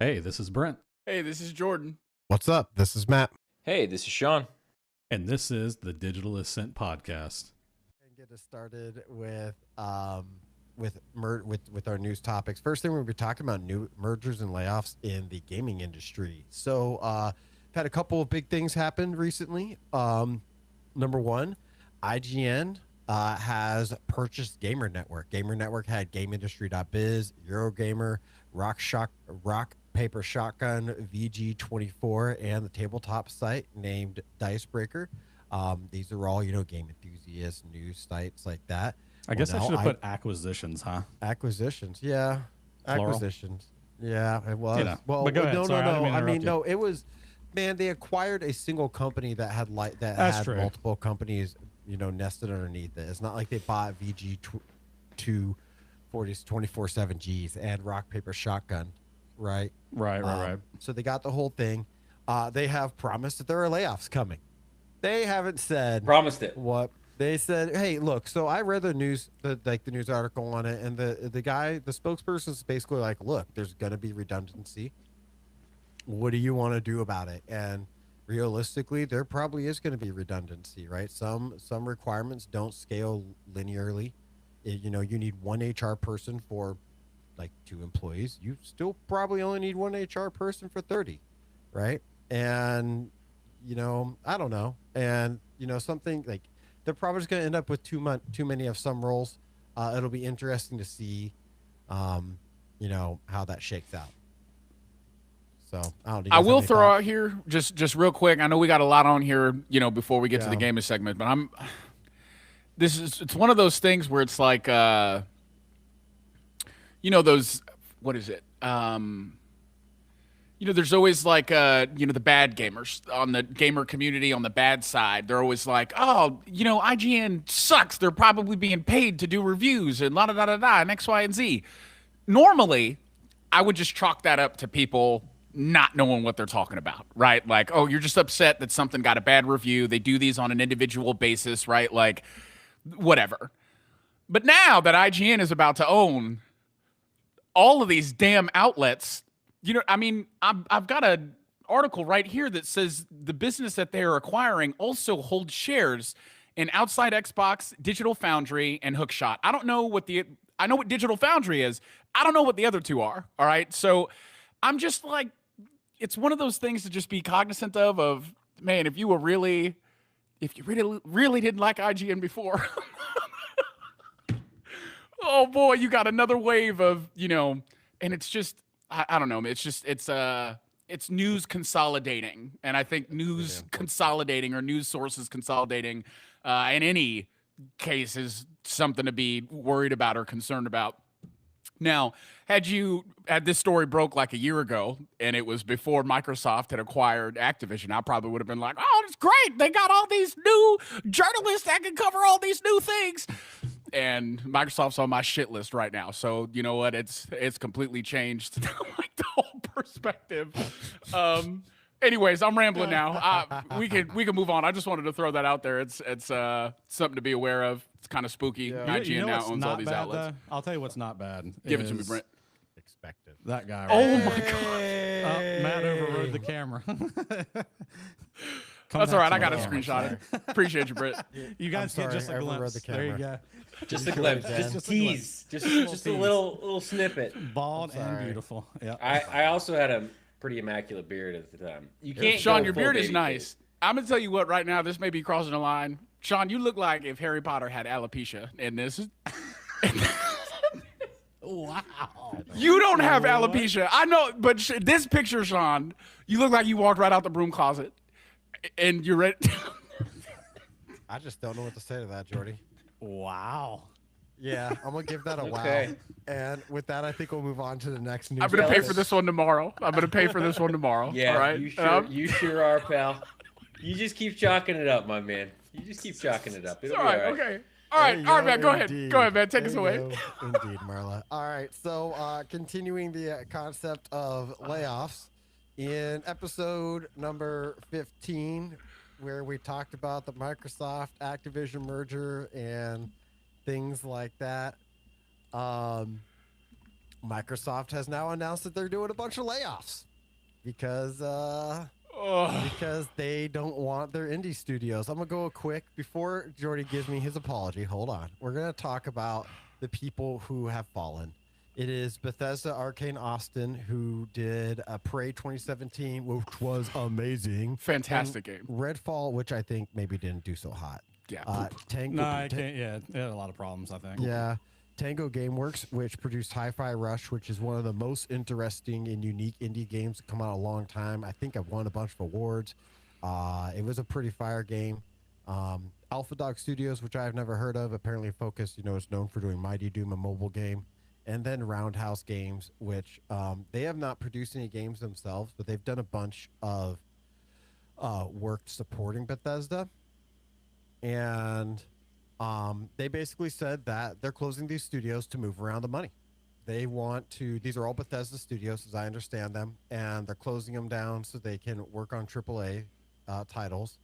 Hey, this is Brent. Hey, this is Jordan. What's up? This is Matt. Hey, this is Sean. And this is the Digital Ascent Podcast. And get us started with our news topics. First thing, we're going to be talking about new mergers and layoffs in the gaming industry. So, had a couple of big things happen recently. Number one, IGN has purchased Gamer Network. Gamer Network had GameIndustry.biz, Eurogamer, Rock Paper Shotgun, VG24, and the tabletop site named Dicebreaker. These are all, game enthusiasts, news sites like that. I guess I should have put acquisitions, huh? Acquisitions, yeah. Plural. Acquisitions. Yeah, it was. Well, but go ahead. No, Sorry, I mean, no, it was, man, they acquired a single company that had multiple companies, nested underneath it. It's not like they bought VG2 24/7Gs and Rock Paper Shotgun, right? Right. So they got the whole thing. They have promised that there are layoffs coming. They haven't said Promised it. what they said. Hey, look. So I read the news article on it, and the spokesperson is basically like, look, there's gonna be redundancy. What do you want to do about it? And realistically, there probably is going to be redundancy, right? Some requirements don't scale linearly. You need one HR person for like 2 employees. You still probably only need one HR person for 30, right? And I don't know. And something like they're probably just going to end up with too many of some roles. It'll be interesting to see, how that shakes out. So I will throw out here just real quick. I know we got a lot on here, before we get to the gaming segment, but it's one of those things where it's like, those, what is it? There's always like, the bad gamers on the gamer community on the bad side. They're always like, oh, IGN sucks. They're probably being paid to do reviews and and X, Y, and Z. Normally, I would just chalk that up to people not knowing what they're talking about, right? Like, oh, you're just upset that something got a bad review. They do these on an individual basis, right? Like, whatever. But now that IGN is about to own all of these damn outlets, I've got an article right here that says the business that they are acquiring also holds shares in Outside Xbox, Digital Foundry, and Hookshot. I know what Digital Foundry is. I don't know what the other two are. All right. So I'm just like, it's one of those things to just be cognizant of, man, if you really didn't like IGN before, oh boy, you got another wave of, and it's just, I don't know. It's news consolidating. And I think news consolidating or news sources consolidating in any case is something to be worried about or concerned about. Now, had this story broke like a year ago and it was before Microsoft had acquired Activision, I probably would have been like, oh, it's great. They got all these new journalists that can cover all these new things. And Microsoft's on my shit list right now. So you know what? It's completely changed like the whole perspective. Anyways, I'm rambling now. We can move on. I just wanted to throw that out there. It's something to be aware of. It's kind of spooky. Yeah. IGN now owns all these outlets. Though? I'll tell you what's not bad. Give it to me, Brent. Expected. That guy. Right Oh there. my god! Matt overrode the camera. That's all right. I got to screenshot it. Appreciate you, Brent. You guys get just a glimpse. There you go. Just a glimpse. Just a tease. Just a little snippet. Bald and beautiful. Yeah. I also had a pretty immaculate beard at the time. You can't. Sean, your beard is nice. I'm gonna tell you what. Right now, this may be crossing the line. Sean, you look like if Harry Potter had alopecia in this. Wow. You don't have alopecia. I know, but this picture, Sean, you look like you walked right out the broom closet. And you're ready. I just don't know what to say to that, Jordy. Wow. Yeah, I'm going to give that a Okay. wow. And with that, I think we'll move on to the next news. I'm going to pay for this one tomorrow. Yeah, all right? You sure are, pal. You just keep chalking it up, my man. You just keep chalking it up. It'll all be right, all right. okay. All right, man, go ahead. Go ahead, man. Take us away. Indeed, Marla. All right, so continuing the concept of layoffs, in episode number 15, where we talked about the Microsoft Activision merger and things like that, Microsoft has now announced that they're doing a bunch of layoffs because they don't want their indie studios. I'm gonna go quick before Jordy gives me his apology. Hold on. We're gonna talk about the people who have fallen. It is Bethesda, Arkane Austin, who did Prey 2017, which was amazing. Fantastic game. Redfall, which I think maybe didn't do so hot. Yeah. Tango. No, I can't. Yeah, it had a lot of problems, I think. Yeah. Tango Gameworks, which produced Hi-Fi Rush, which is one of the most interesting and unique indie games to come out a long time. I think I've won a bunch of awards. It was a pretty fire game. Alpha Dog Studios, which I've never heard of, apparently focused, is known for doing Mighty Doom, a mobile game. And then Roundhouse Games, which they have not produced any games themselves, but they've done a bunch of work supporting Bethesda. And they basically said that they're closing these studios to move around the money. They want to, these are all Bethesda studios as I understand them, and they're closing them down so they can work on AAA titles.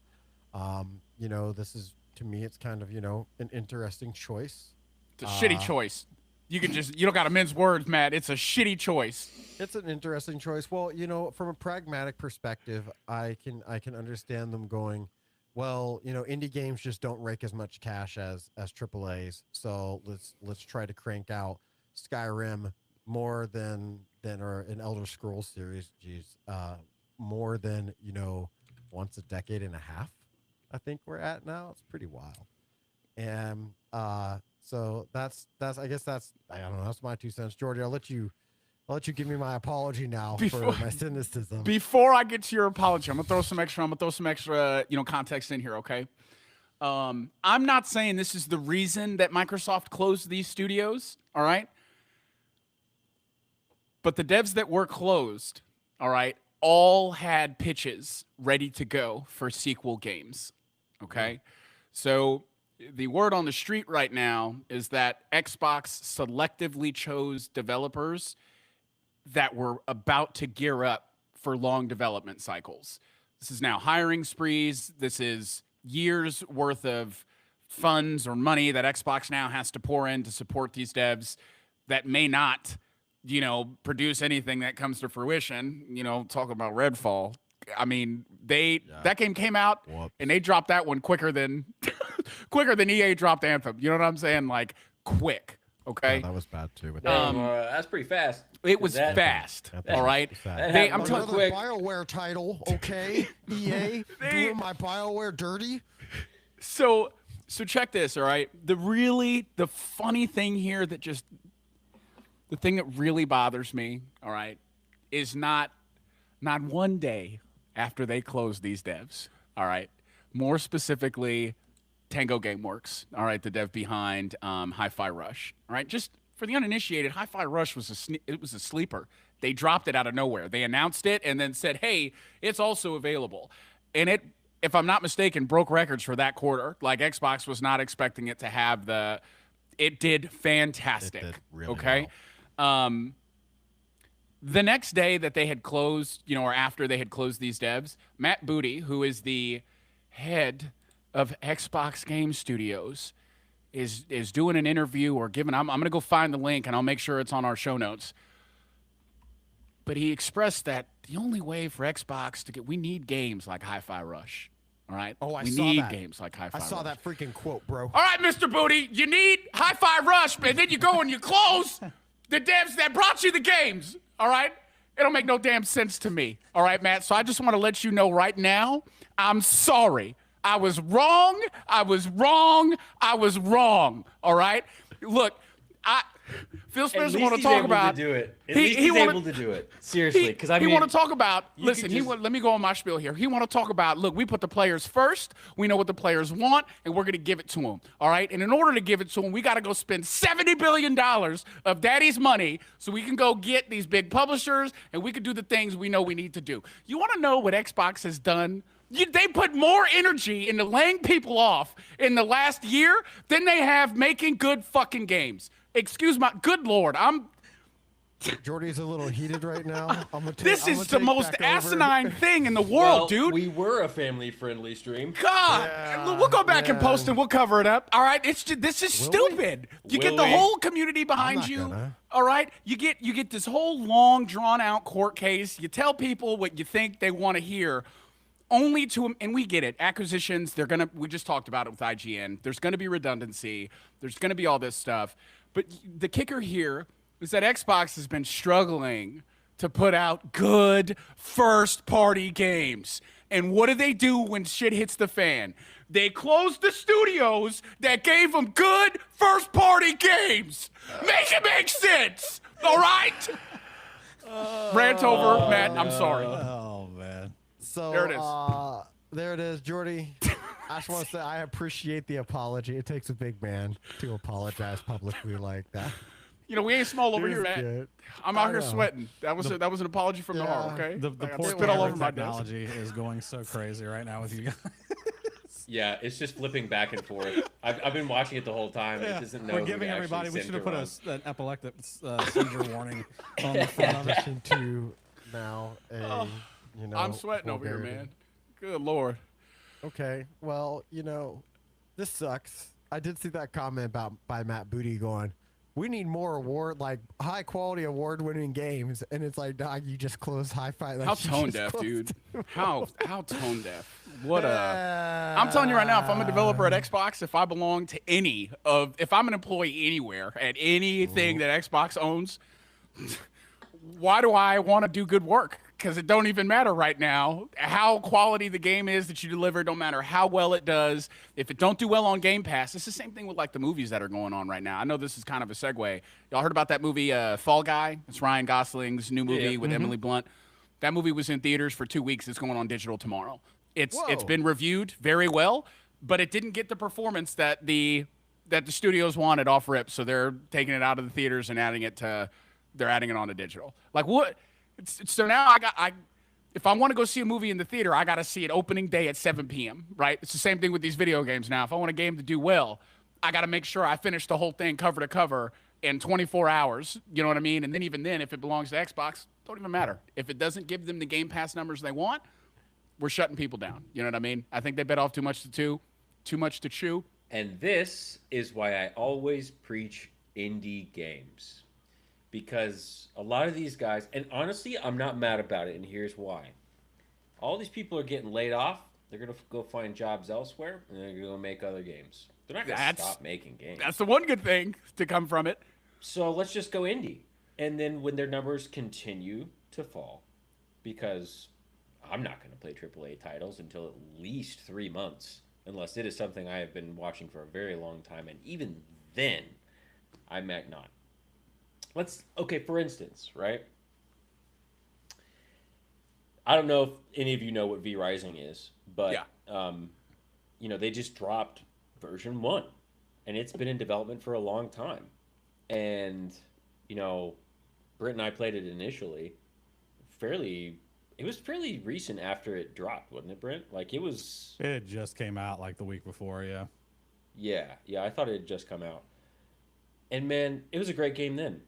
This is, to me, it's kind of, an interesting choice. It's a shitty choice. You don't got to mince words, Matt. It's a shitty choice. It's an interesting choice. Well, from a pragmatic perspective, I can understand them going, well, indie games just don't rake as much cash as AAAs. So let's try to crank out Skyrim more than or an Elder Scrolls series, more than once a decade and a half. I think we're at now. It's pretty wild. And so that's I guess that's I don't know, that's my 2 cents. Jordy, I'll let you give me my apology now for my cynicism. Before I get to your apology, I'm gonna throw some extra context in here, okay? I'm not saying this is the reason that Microsoft closed these studios, all right? But the devs that were closed, all right, all had pitches ready to go for sequel games, okay? So the word on the street right now is that Xbox selectively chose developers that were about to gear up for long development cycles. This is now hiring sprees. This is years worth of funds or money that Xbox now has to pour in to support these devs that may not, produce anything that comes to fruition. Talk about Redfall. I mean, that game came out and they dropped that one quicker than EA dropped Anthem. You know what I'm saying? Like quick. Okay. Yeah, that was bad too. That's pretty fast. It was fast. All right. I'm another quick. BioWare title. Okay. EA doing my BioWare dirty. So check this. All right. The funny thing here the thing that really bothers me, all right, is not one day after they close these devs, all right, more specifically Tango Gameworks, all right, the dev behind Hi-Fi Rush, all right, just for the uninitiated, Hi-Fi Rush was a sleeper. They dropped it out of nowhere. They announced it and then said, hey, it's also available. And it, if I'm not mistaken, broke records for that quarter. Like Xbox was not expecting it to have it did fantastic. It did really okay. well. The next day that they had closed, or after they had closed these devs, Matt Booty, who is the head of Xbox Game Studios, is doing an interview or giving. I'm going to go find the link and I'll make sure it's on our show notes. But he expressed that the only way for Xbox to we need games like Hi-Fi Rush. All right. Oh, I we saw need that. games like Hi-Fi Rush. I saw that freaking quote, bro. All right, Mr. Booty, you need Hi-Fi Rush, and then you go and you close the devs that brought you the games. All right. It don't make no damn sense to me. All right, Matt. So I just want to let you know right now, I'm sorry. I was wrong. I was wrong. I was wrong. All right. Look, Phil Spencer want to talk about. To do it. At least he's able to do it. Seriously, because I mean, he want to talk about. Listen, just, let me go on my spiel here. He want to talk about. Look, we put the players first. We know what the players want, and we're gonna give it to them. All right. And in order to give it to them, we got to go spend $70 billion of Daddy's money so we can go get these big publishers, and we can do the things we know we need to do. You want to know what Xbox has done? They put more energy into laying people off in the last year than they have making good fucking games. Excuse my good Lord. Jordy's a little heated right now. This is the most asinine thing in the world, dude. We were a family-friendly stream. God, we'll go back and post and we'll cover it up. All right, this is stupid. You get the whole community behind you. All right, you get this whole long, drawn-out court case. You tell people what you think they want to hear, only to, and we get it. Acquisitions, we just talked about it with IGN. There's gonna be redundancy. There's gonna be all this stuff. But the kicker here is that Xbox has been struggling to put out good first-party games. And what do they do when shit hits the fan? They close the studios that gave them good first-party games. Make it make sense, all right? Rant over, Matt. I'm sorry. Oh, man. So there it is. There it is, Jordy. I just want to say I appreciate the apology. It takes a big man to apologize publicly like that. You know, we ain't small over here, Matt. Good. I'm out here sweating. That was an apology from the heart, okay? The I poor spit all over my desk. technology is going so crazy right now with you guys. Yeah, it's just flipping back and forth. I've been watching it the whole time. Yeah. It doesn't know. We're giving everybody. We should have put an epileptic seizure warning on the front of it. Transition to now I'm sweating over here, man. Good Lord. Okay, well, this sucks. I did see that comment by Matt Booty going, we need more high quality award winning games, and it's like, dog, you just closed Hi-Fi. Like, How tone deaf, dude. How tone deaf. I'm telling you right now, if I'm a developer at Xbox, if I belong to if I'm an employee anywhere at anything that Xbox owns, why do I want to do good work? Because it don't even matter right now how quality the game is that you deliver. Don't matter how well it does. If it don't do well on Game Pass, it's the same thing with like the movies that are going on right now. I know this is kind of a segue. Y'all heard about that movie Fall Guy? It's Ryan Gosling's new movie with Emily Blunt. That movie was in theaters for 2 weeks. It's going on digital tomorrow. It's been reviewed very well, but it didn't get the performance that the studios wanted off rip. So they're taking it out of the theaters and adding it onto digital. Like what? So now if I want to go see a movie in the theater, I got to see it opening day at 7 p.m., right? It's the same thing with these video games now. If I want a game to do well, I got to make sure I finish the whole thing cover to cover in 24 hours. You know what I mean? And then even then, if it belongs to Xbox, don't even matter. If it doesn't give them the Game Pass numbers they want, we're shutting people down. You know what I mean? I think they bit off too much to chew. And this is why I always preach indie games. Because a lot of these guys, and honestly, I'm not mad about it, and here's why. All these people are getting laid off. They're going to go find jobs elsewhere, and they're going to go make other games. They're not going to stop making games. That's the one good thing to come from it. So let's just go indie. And then when their numbers continue to fall, because I'm not going to play AAA titles until at least 3 months, unless it is something I have been watching for a very long time, and even then, I might not. For instance, right? I don't know if any of you know what V-Rising is, but, they just dropped version 1, and it's been in development for a long time. And, Brent and I played it initially it was fairly recent after it dropped, wasn't it, Brent? Like, it had just came out like the week before, yeah. Yeah, I thought it had just come out. And, man, it was a great game then.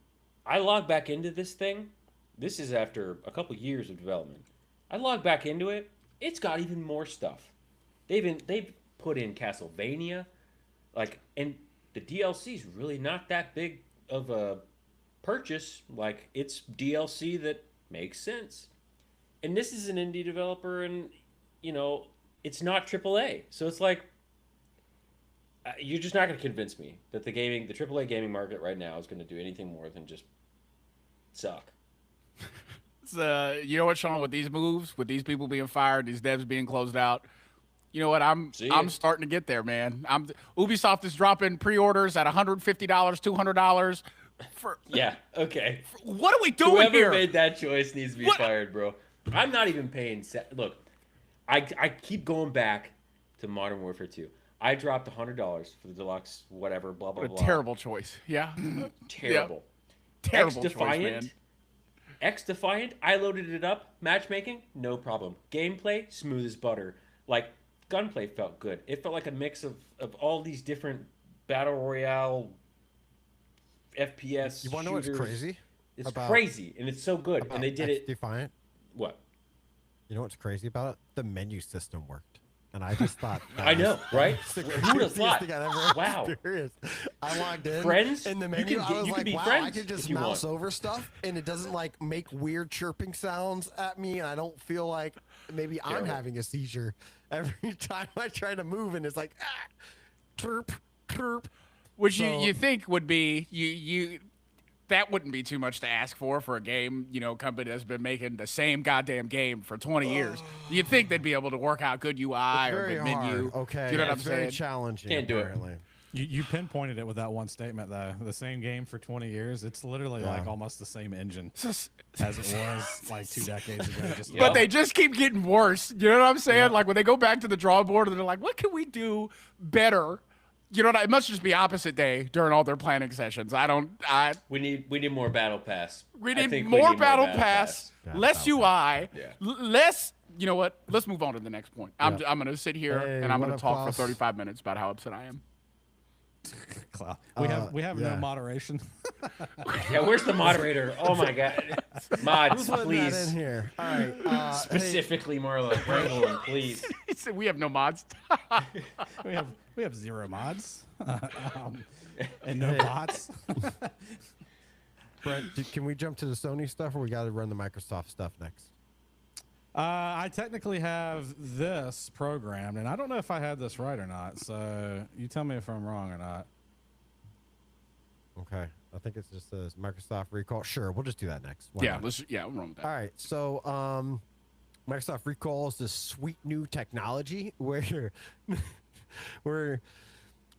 I logged back into this thing. This is after a couple years of development. I logged back into it. It's got even more stuff. They've put in Castlevania, and the DLC is really not that big of a purchase. Like, it's DLC that makes sense. And this is an indie developer, and it's not AAA. So it's like, you're just not going to convince me that the AAA gaming market right now is going to do anything more than just suck. You know what, Sean? With these moves, with these people being fired, these devs being closed out, you know what? I'm starting to get there, man. Ubisoft is dropping pre-orders at $150, $200 for. Yeah. Okay. What are we doing Whoever here? Whoever made that choice needs to be fired, bro. I'm not even paying. Look, I keep going back to Modern Warfare 2. I dropped $100 for the deluxe, whatever, blah blah blah. Terrible choice. Yeah. Terrible. Yeah. Terrible choice, man. X-Defiant, I loaded it up. Matchmaking, no problem. Gameplay, smooth as butter. Like, gunplay felt good. It felt like a mix of all these different battle royale FPS You want to know what's crazy? It's about- crazy, and it's so good. And they did it. Defiant. What? You know what's crazy about it? The menu system worked, and I just thought. I know, right? Who Who would have thought? Wow. I logged in. Friends? In the You menu, can I get- was you can like, be wow, I friends can just if you mouse want. over stuff, and it doesn't like make weird chirping sounds at me, and I don't feel like maybe I'm Terrible. having a seizure every time I try to move, and it's like, chirp, chirp. Which So- you think would be that wouldn't be too much to ask for a game, company that's been making the same goddamn game for 20 years. You'd think they'd be able to work out good UI It's or very good menu. hard. Okay, You know what I'm it's very saying? challenging. Can't do it. apparently. You pinpointed it with that one statement though. The same game for 20 years. It's literally like Yeah. almost the same engine as it was like 2 decades ago. Just But they just keep getting worse. You know what I'm saying? Yeah. Like when they go back to the drawing board and they're like, what can we do better? You know, it must just be opposite day during all their planning sessions. We need more battle pass. We I need think more battle pass, Yeah, less battle UI, Yeah. less. You know what? Let's move on to the next point. I'm Yeah. going to sit here Hey, and I'm what going up, to talk Klaus? for 35 minutes about how upset I am. Cloud. We have yeah. no moderation. Yeah, where's the moderator? Oh my god, mods, Putting that please. in here. All right. Hey, Specifically, Marla, wrangle him, please. He said we have no mods. we have 0 mods and no Hey. bots. Brett, can we jump to the Sony stuff, or we got to run the Microsoft stuff next? I technically have this programmed, and I don't know if I had this right or not. So you tell me if I'm wrong or not. Okay. I think it's just a Microsoft recall. Sure, we'll just do that next. Why Yeah, not? we'll run with that. All right. So, Microsoft Recall is this sweet new technology where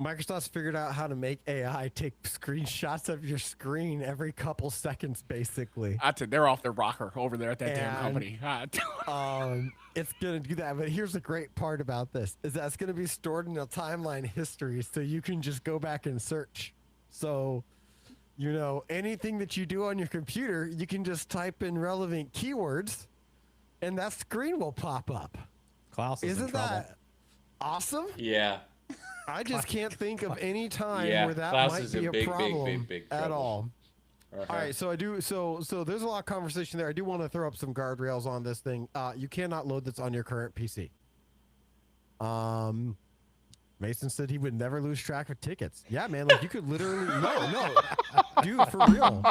Microsoft's figured out how to make AI take screenshots of your screen every couple seconds, basically. They're off their rocker over there at that damn And- company. It's gonna do that, but here's the great part about this: is that it's gonna be stored in a timeline history, so you can just go back and search. So, anything that you do on your computer, you can just type in relevant keywords, and that screen will pop up. Klaus is in Isn't trouble. that awesome? Yeah, I just can't think of any time Yeah, where that Klaus might is be in a big, big, problem big at trouble. all. Uh-huh. All right, so I do. So there's a lot of conversation there. I do want to throw up some guardrails on this thing. You cannot load this on your current PC. Mason said he would never lose track of tickets. Yeah, man, like you could literally no, dude, for real.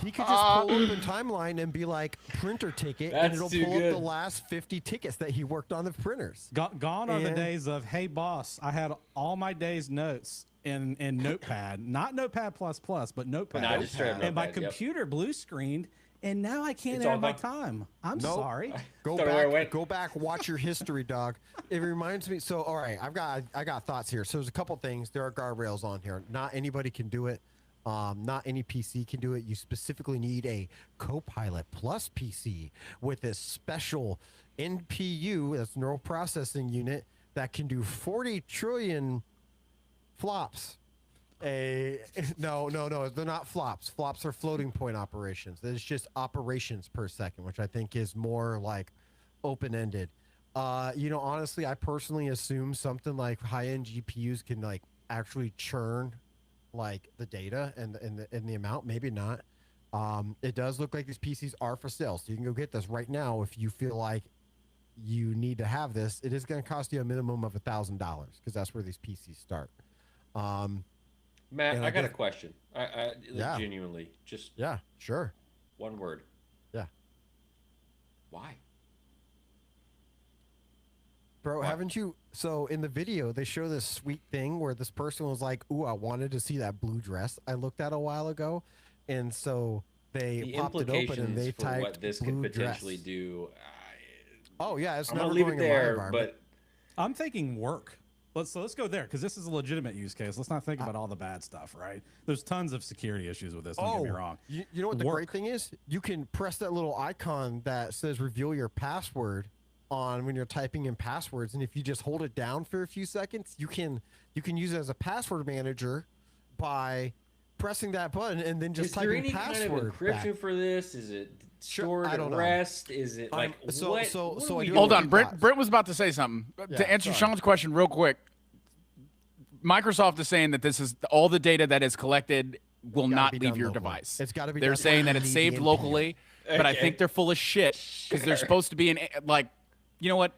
He could just pull up in timeline and be like printer ticket, and That's it'll too pull up good. the last 50 tickets that he worked on the printers. Gone are the And- days of, hey boss, I had all my day's notes in Notepad, not Notepad plus, but Notepad. No, just straight up and my Notepad, yep. computer blue screened, and now I can't It's all add my gone. time. I'm Nope. sorry. Go Throw it where it back, went. go back, watch your history, dog. It reminds me. So, all right, I got thoughts here. So, there's a couple things. There are guardrails on here. Not anybody can do it. Not any PC can do it. You specifically need a Copilot Plus PC with this special NPU, that's neural processing unit, that can do 40 trillion flops. No, they're not flops. Flops are floating point operations. It's just operations per second, which I think is more like open-ended. Honestly, I personally assume something like high-end GPUs can like actually churn like the data and the amount. Maybe not. It does look like these PCs are for sale, so you can go get this right now if you feel like you need to have this. It is going to cost you a minimum of $1,000 because that's where these PCs start. Matt, And I I got a guess- question. I Yeah. genuinely, just Yeah, sure. one word. Yeah. Why? Bro, What? haven't you? So in the video, they show this sweet thing where this person was like, "Ooh, I wanted to see that blue dress I looked at a while ago," and so they The popped it open and implications they for typed what this blue could potentially dress. do. Oh yeah, it's I'm never gonna leave going it in my there, environment. but I'm thinking work. Let's go there because this is a legitimate use case. Let's not think about all the bad stuff, right? There's tons of security issues with this. Don't get me wrong. You know what the great Work. thing is? You can press that little icon that says reveal your password on when you're typing in passwords, and if you just hold it down for a few seconds, you can use it as a password manager by pressing that button and then just is there typing any kind of password encryption back. for this? Is it Sure, stored I at don't know. rest? Is it like so- what? so- what so are I we do doing? Hold on, Two Brent. thoughts. Brent was about to say something. Yeah, To answer sorry. Sean's question real quick, Microsoft is saying that this is all the data that is collected will Gotta not be leave done your locally. device. It's gotta be They're done saying that locally, it's the saved NPU. locally, but I Okay. think they're full of shit because they're supposed to be in like, you know what?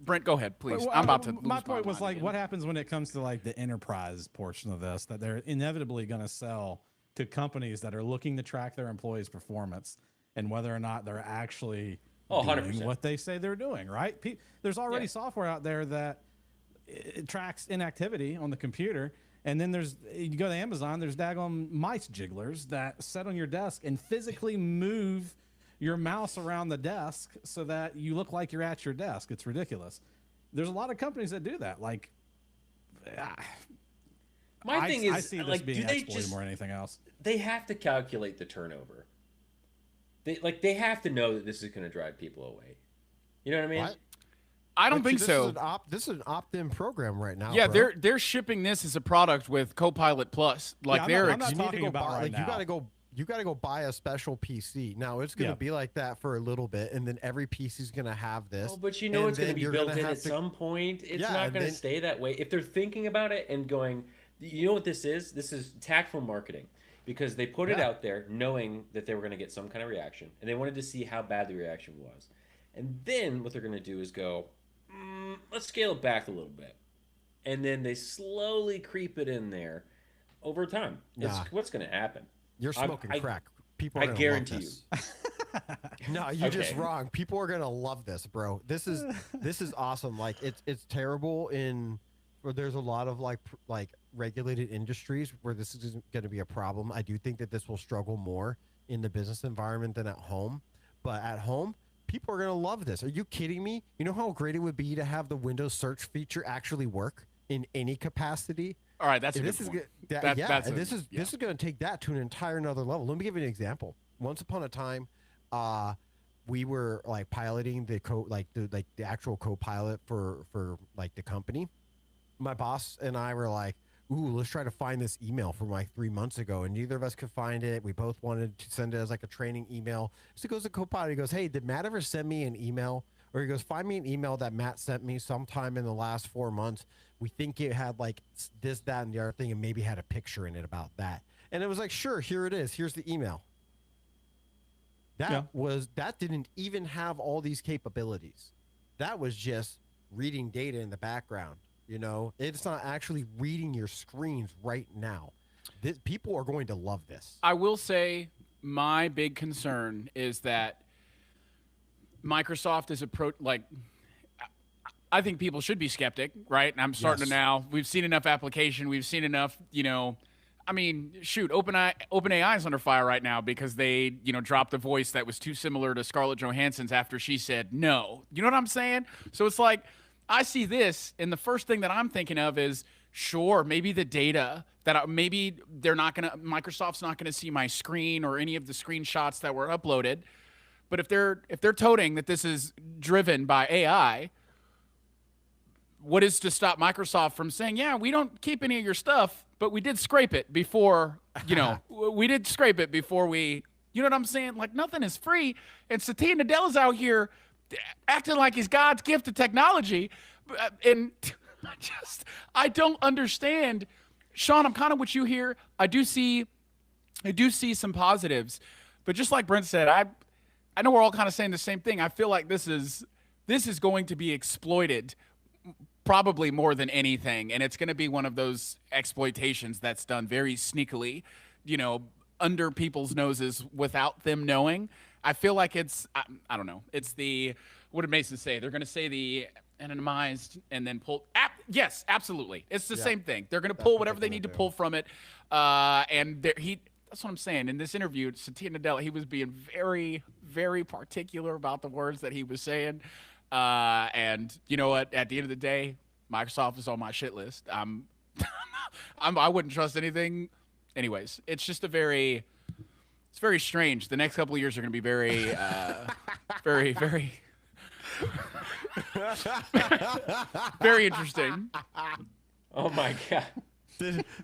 Brent, go ahead, please. Well, I'm about to. My lose point was mind like, again. what happens when it comes to like the enterprise portion of this? That they're inevitably going to sell to companies that are looking to track their employees' performance and whether or not they're actually Oh, doing 100%. what they say they're doing. Right? There's already Yeah. software out there that it tracks inactivity on the computer. And then you go to Amazon, there's daggone mice jigglers that sit on your desk and physically move your mouse around the desk so that you look like you're at your desk. It's ridiculous. There's a lot of companies that do that. Like, My thing is, I see this like, being do they exploited just? more than anything else. They have to calculate the turnover. They have to know that this is going to drive people away. You know what I mean? What? I don't But think this so. This is an opt-in program right now. Yeah, bro. they're shipping this as a product with Copilot Plus. Like Yeah, I'm not You need to talking go about buy, right like, now. you gotta go buy a special PC. Now it's gonna Yeah. be like that for a little bit, and then every PC is gonna have this. Oh, but you know and it's going to then be you're built gonna in have at to- some point. It's Yeah, not and going to then- stay that way. If they're thinking about it and going, you know what this is? This is tactful marketing because they put it Yeah. out there knowing that they were going to get some kind of reaction, and they wanted to see how bad the reaction was. And then what they're going to do is go, let's scale it back a little bit. And then they slowly creep it in there over time. Nah. It's what's going to happen. You're smoking crack. People are I gonna guarantee love this. No, you're just Okay. wrong. People are gonna love this, bro. This is awesome. Like it's terrible where there's a lot of like regulated industries where this is going to be a problem. I do think that this will struggle more in the business environment than at home. But at home, people are going to love this. Are you kidding me? You know how great it would be to have the Windows search feature actually work in any capacity? All right, that's a This good is point. good. That- Yeah, that's and a- this is yeah. this is going to take that to an entire another level. Let me give you an example. Once upon a time, we were like piloting the actual Copilot for like the company. My boss and I were like, "Ooh, let's try to find this email from like 3 months ago," and neither of us could find it. We both wanted to send it as like a training email. So he goes to Copilot. He goes, "Hey, did Matt ever send me an email?" Or he goes, "Find me an email that Matt sent me sometime in the last 4 months. We think it had like this, that, and the other thing, and maybe had a picture in it about that." And it was like, "Sure, here it is. Here's the email." That didn't even have all these capabilities. That was just reading data in the background. You know, it's not actually reading your screens right now. People are going to love this. I will say my big concern is that Microsoft is I think people should be skeptic, right? And I'm starting to Yes. now. We've seen enough application. We've seen enough, I mean, shoot, OpenAI is under fire right now because they, dropped a voice that was too similar to Scarlett Johansson's after she said no. You know what I'm saying? So it's like, I see this, and the first thing that I'm thinking of is, sure, maybe the data maybe Microsoft's not gonna see my screen or any of the screenshots that were uploaded. But if they're toting that this is driven by AI, what is to stop Microsoft from saying, yeah, we don't keep any of your stuff, but we did scrape it before, we did scrape it before we, you know what I'm saying? Like, nothing is free. And Satya Nadella's out here acting like he's God's gift to technology. And I don't understand. Sean, I'm kind of with you here. I do see some positives, but just like Brent said, I know we're all kind of saying the same thing. I feel like this is going to be exploited probably more than anything, and it's going to be one of those exploitations that's done very sneakily, under people's noses without them knowing. I feel like it's I don't know. It's what did Mason say? They're going to say the anonymized and then pull. Yes, absolutely. It's the same thing. They're going to pull whatever they need to pull from it, and that's what I'm saying. In this interview, Satya Nadella, he was being very, very particular about the words that he was saying. And you know what? At the end of the day, Microsoft is on my shit list. I wouldn't trust anything. Anyways, it's just it's very strange. The next couple of years are going to be very, very, very, very interesting. Oh my god.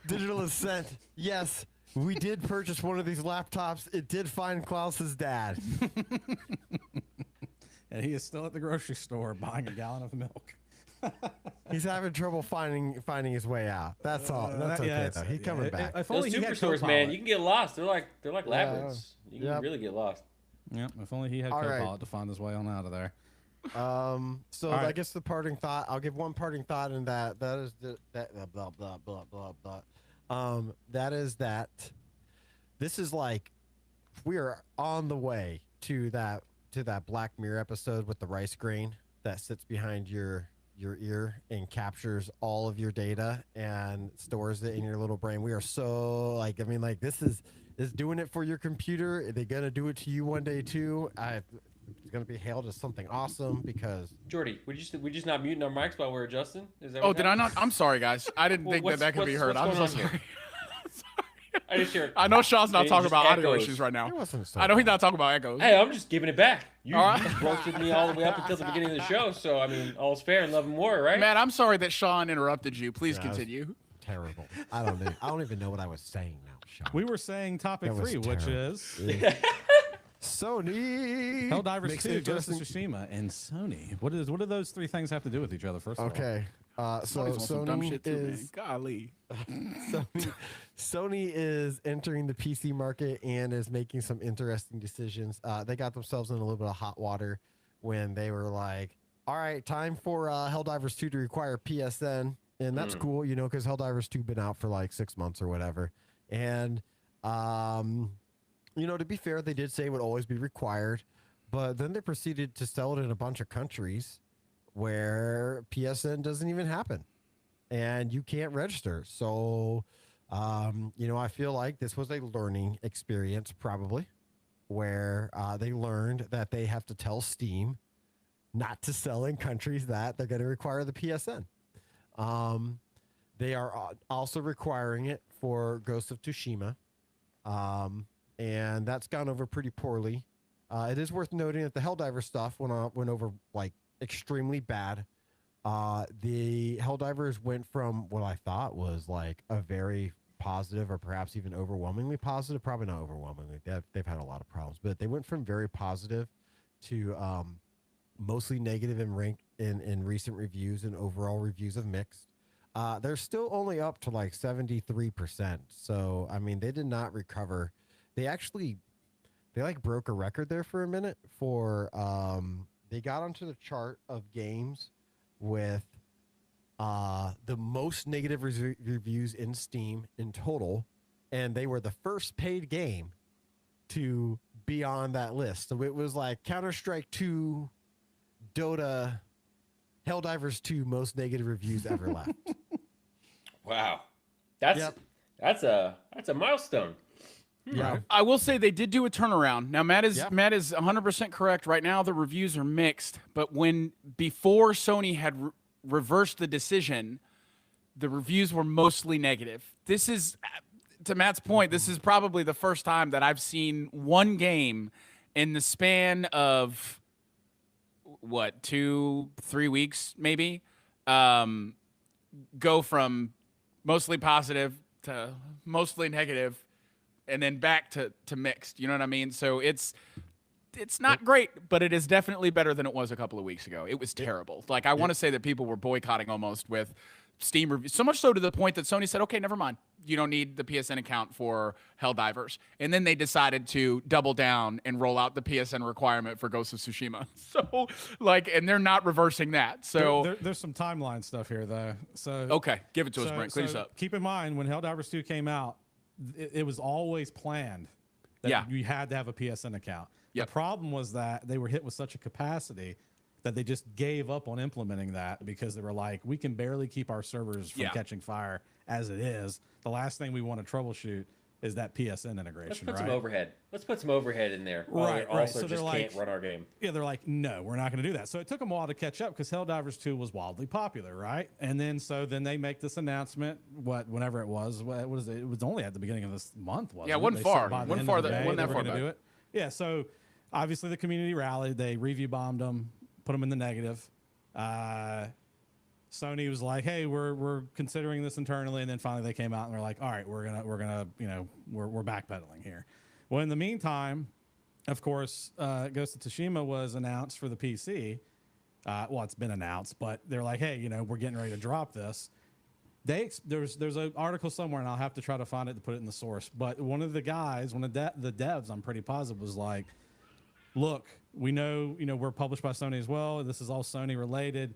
Digital Ascent. Yes, we did purchase one of these laptops. It did find Klaus's dad. And he is still at the grocery store buying a gallon of milk. He's having trouble finding his way out. That's all. That's okay though. He's coming back. If Those only he had superstores, man, Copilot. you can get lost. They're like labyrinths. You can Yep. really get lost. Yep. If only he had All right. Copilot to find his way on out of there. So All right. I guess the parting thought. I'll give one parting thought, and that is blah blah blah blah blah. That is that. This is like we are on the way to that Black Mirror episode with the rice grain that sits behind your ear and captures all of your data and stores it in your little brain. We are so like, I mean, like this is doing it for your computer. Are they gonna do it to you one day too? It's gonna be hailed as something awesome because Jordy, we just not muting our mics while we're adjusting? Is that Oh, what did I happened? not? I'm sorry, guys. I didn't think that could be heard. I'm so what's going on sorry. I just hear. I know Sean's not It talking just about audio echoes. issues right now. it wasn't so I know he's bad. not talking about echoes. Hey, I'm just giving it back. You, All right. you roasted me all the way up until the beginning of the show, so I mean, all's fair and love and war, right? Matt, I'm sorry that Sean interrupted you. Please Yeah, I was- continue. Terrible. I don't even know what I was saying now, Sean. We were saying topic That was 3, which terrible. is Sony. Helldivers Makes 2, it Ghost of interesting. Tsushima, and Sony. What do those 3 things have to do with each other? First of all, Okay. So Somebody's on some dumb Sony shit too, man. is Golly. Sony is entering the PC market and is making some interesting decisions. They got themselves in a little bit of hot water when they were like, "All right, time for Helldivers 2 to require PSN," and that's cool, you know, because Helldivers 2 been out for like 6 months or whatever. And you know, to be fair, they did say it would always be required, but then they proceeded to sell it in a bunch of countries where PSN doesn't even happen and you can't register. So, you know, I feel like this was a learning experience probably where they learned that they have to tell Steam not to sell in countries that they're going to require the PSN. They are also requiring it for Ghost of Tsushima. And that's gone over pretty poorly. It is worth noting that the Helldivers stuff went over like extremely bad. The Helldivers went from what I thought was like a very positive or perhaps even overwhelmingly positive, probably not overwhelmingly. They've had a lot of problems, but they went from very positive to mostly negative in recent reviews, and overall reviews of mixed. They're still only up to like 73%. So, I mean, they did not recover. They like broke a record there for a minute for, they got onto the chart of games with the most negative reviews in Steam in total. And they were the first paid game to be on that list. So it was like Counter-Strike 2, Dota, Helldivers 2 most negative reviews ever left. Wow, that's a milestone. Yeah. I will say they did do a turnaround. Now Matt is Yeah. 100% correct. Right now the reviews are mixed, but before Sony had reversed the decision, the reviews were mostly negative. This is, to Matt's point, this is probably the first time that I've seen one game in the span of what, 2-3 weeks maybe, go from mostly positive to mostly negative, and then back to mixed. You know what I mean? So it's not great, but it is definitely better than it was a couple of weeks ago. It was terrible. Like, I want to say that people were boycotting almost with Steam reviews, so much so to the point that Sony said, okay, never mind. You don't need the PSN account for Helldivers. And then they decided to double down and roll out the PSN requirement for Ghost of Tsushima. So, like, and they're not reversing that. So, there's some timeline stuff here, though. So okay, give it to us, Brent. Clean us up. Keep in mind, when Helldivers 2 came out, it was always planned that you had to have a PSN account. Yep. The problem was that they were hit with such a capacity that they just gave up on implementing that because they were like, we can barely keep our servers from catching fire as it is. The last thing we want to troubleshoot is that PSN integration. Let's put some overhead. Let's put some overhead in there. Right, right. Also, So they're just like, can't run our game. Yeah, they're like, no, we're not going to do that. So it took them a while to catch up because Helldivers 2 was wildly popular, right? And then they make this announcement, whenever it was, what is it? It was only at the beginning of this month, wasn't it? wasn't They far. said by the Wasn't end far of the that- day wasn't they that were far gonna back. do it. Yeah, so obviously the community rallied. They review bombed them, put them in the negative. Sony was like, "Hey, we're considering this internally," and then finally they came out and they're like, "All right, we're gonna we're backpedaling here." Well, in the meantime, of course, Ghost of Tsushima was announced for the PC, Well, it's been announced, but they're like, hey, you know, we're getting ready to drop this. There's an article somewhere, and I'll have to try to find it to put it in the source. But one of the guys, one of the devs, I'm pretty positive, was like, look, we know, you know, we're published by Sony as well. This is all Sony related.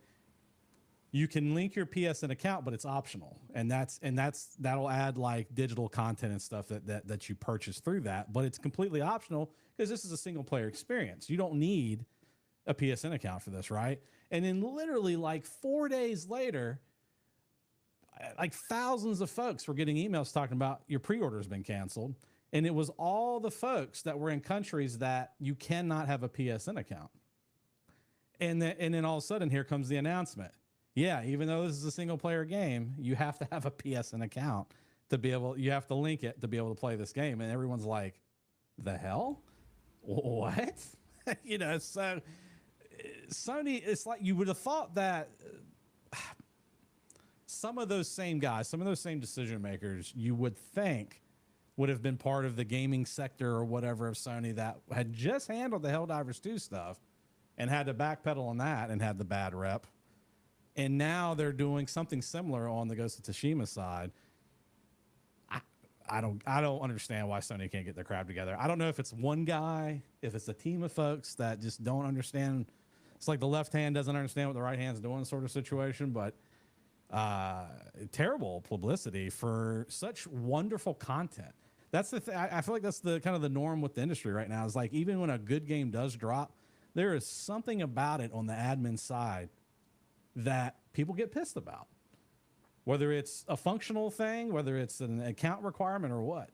You can link your PSN account, but it's optional, and that'll add like digital content and stuff that you purchase through that. But it's completely optional because this is a single player experience. You don't need a PSN account for this, right? And then literally like 4 days later, like thousands of folks were getting emails talking about your pre-order has been canceled. And it was all the folks that were in countries that you cannot have a PSN account. And then all of a sudden, here comes the announcement. Yeah, even though this is a single player game, you have to have a PSN account to be able, you have to link it to be able to play this game. And everyone's like, the hell? What? You know, so Sony, it's like you would have thought that some of those same guys, some of those same decision makers, you would think would have been part of the gaming sector or whatever of Sony that had just handled the Helldivers 2 stuff and had to backpedal on that and had the bad rep. And now they're doing something similar on the Ghost of Tsushima side. I don't understand why Sony can't get their crap together. I don't know if it's one guy, if it's a team of folks that just don't understand. It's like the left hand doesn't understand what the right hand's doing sort of situation, but terrible publicity for such wonderful content. That's the thing. I feel like that's the kind of the norm with the industry right now is like, even when a good game does drop, there is something about it on the admin side that people get pissed about, whether it's a functional thing, whether it's an account requirement or what.